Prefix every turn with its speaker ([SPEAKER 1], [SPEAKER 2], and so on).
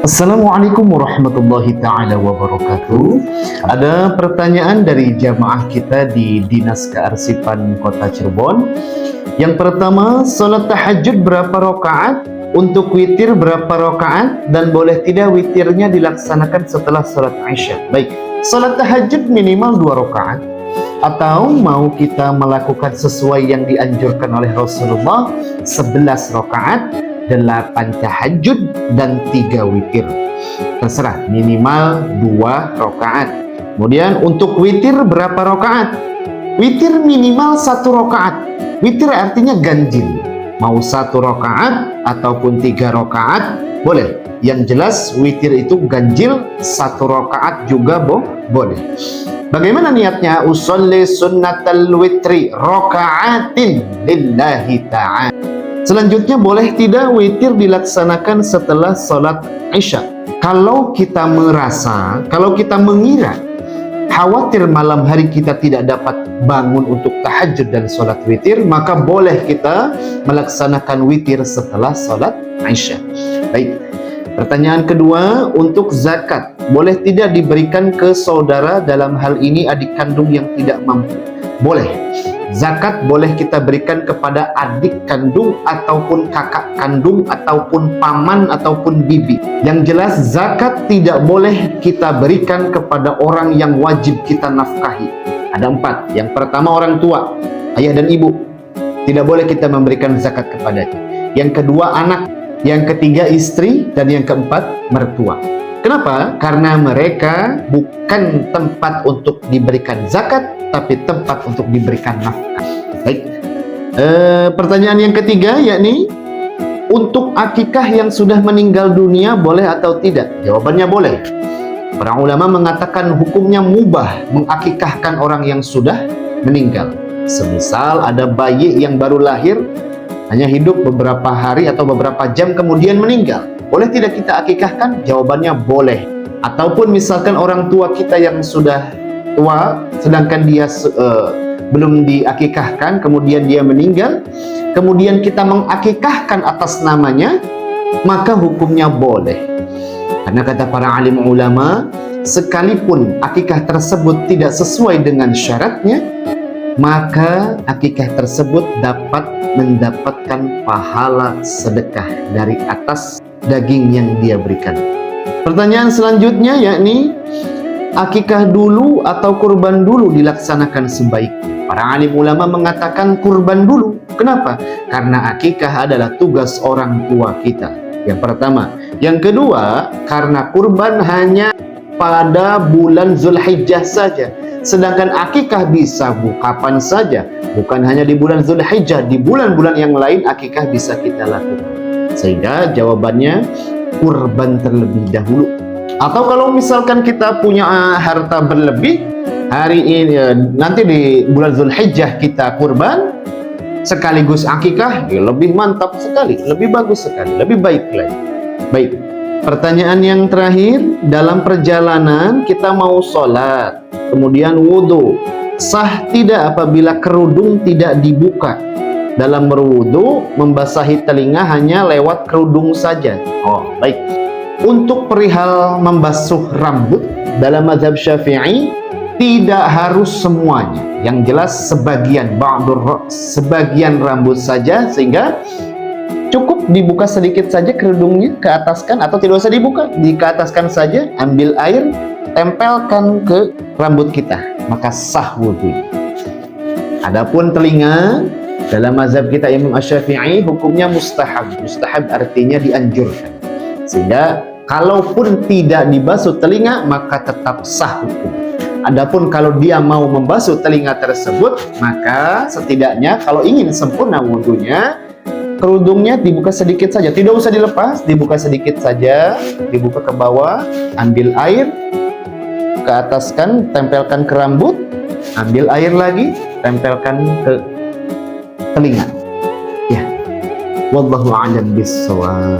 [SPEAKER 1] Assalamualaikum warahmatullahi ta'ala wabarakatuh. Ada pertanyaan dari jamaah kita di Dinas Kearsipan Kota Cirebon. Yang pertama, sholat tahajud berapa rakaat? Untuk witir berapa rakaat? Dan boleh tidak witirnya dilaksanakan setelah sholat Isya? Baik, sholat tahajud minimal 2 rakaat. Atau mau kita melakukan sesuai yang dianjurkan oleh Rasulullah, 11 rakaat, 8 tahajud dan 3 witir. Terserah, minimal 2 rakaat. Kemudian untuk witir berapa rakaat? Witir minimal 1 rakaat. Witir artinya ganjil. Mau 1 rakaat ataupun 3 rakaat boleh. Yang jelas witir itu ganjil, 1 rakaat juga boleh. Bagaimana niatnya? Usolli sunnatal witri raka'atin lillahi ta'ala. Selanjutnya, boleh tidak witir dilaksanakan setelah sholat Isya? Kalau kita merasa, kalau kita mengira khawatir malam hari kita tidak dapat bangun untuk tahajud dan sholat witir, maka boleh kita melaksanakan witir setelah sholat Isya. Baik, pertanyaan kedua, untuk zakat boleh tidak diberikan ke saudara, dalam hal ini adik kandung yang tidak mampu? Boleh. Zakat boleh kita berikan kepada adik kandung ataupun kakak kandung ataupun paman ataupun bibi. Yang jelas zakat tidak boleh kita berikan kepada orang yang wajib kita nafkahi. Ada 4. Yang pertama orang tua, ayah dan ibu. Tidak boleh kita memberikan zakat kepadanya. Yang kedua anak. Yang ketiga istri. Dan yang keempat mertua. Kenapa? Karena mereka bukan tempat untuk diberikan zakat, tapi tempat untuk diberikan nafkah. Baik. Pertanyaan yang ketiga, yakni untuk akikah yang sudah meninggal dunia boleh atau tidak? Jawabannya boleh. Para ulama mengatakan hukumnya mubah mengakikahkan orang yang sudah meninggal. Semisal ada bayi yang baru lahir, hanya hidup beberapa hari atau beberapa jam kemudian meninggal. Boleh tidak kita akikahkan? Jawabannya boleh. Ataupun misalkan orang tua kita yang sudah tua, sedangkan dia belum diakikahkan, kemudian dia meninggal, kemudian kita mengakikahkan atas namanya, maka hukumnya boleh. Karena kata para alim ulama, sekalipun akikah tersebut tidak sesuai dengan syaratnya, maka akikah tersebut dapat mendapatkan pahala sedekah dari atas daging yang dia berikan. Pertanyaan selanjutnya, yakni akikah dulu atau kurban dulu dilaksanakan sebaiknya? Para alim ulama mengatakan kurban dulu. Kenapa? Karena akikah adalah tugas orang tua kita. Yang pertama. Yang kedua, karena kurban hanya pada bulan Zulhijjah saja. Sedangkan akikah bisa kapan saja. Bukan hanya di bulan Zulhijjah, di bulan-bulan yang lain akikah bisa kita lakukan. Sehingga jawabannya kurban terlebih dahulu. Atau kalau misalkan kita punya harta berlebih, hari ini nanti di bulan Zulhijjah kita kurban sekaligus akikah, ya lebih mantap sekali, lebih bagus sekali, lebih baik lagi. Baik, pertanyaan yang terakhir, dalam perjalanan kita mau sholat, kemudian wudhu, sah tidak apabila kerudung tidak dibuka? Dalam berwudu, membasahi telinga hanya lewat kerudung saja. Oh, baik. Untuk perihal membasuh rambut, dalam mazhab Syafi'i tidak harus semuanya. Yang jelas sebagian rambut saja, sehingga cukup dibuka sedikit saja kerudungnya, ke ataskan, atau tidak usah dibuka, dikeataskan saja, ambil air, tempelkan ke rambut kita, maka sah wudu. Adapun telinga, dalam mazhab kita Imam Asy-Syafi'i hukumnya mustahab. Mustahab artinya dianjurkan. Sehingga kalaupun tidak dibasuh telinga, maka tetap sah hukum. Adapun kalau dia mau membasuh telinga tersebut, maka setidaknya kalau ingin sempurna wudunya, kerudungnya dibuka sedikit saja. Tidak usah dilepas, dibuka sedikit saja, dibuka ke bawah, ambil air, ke ataskan, tempelkan ke rambut, ambil air lagi, tempelkan ke telinga. Ya, wallahu a'lam bissawab.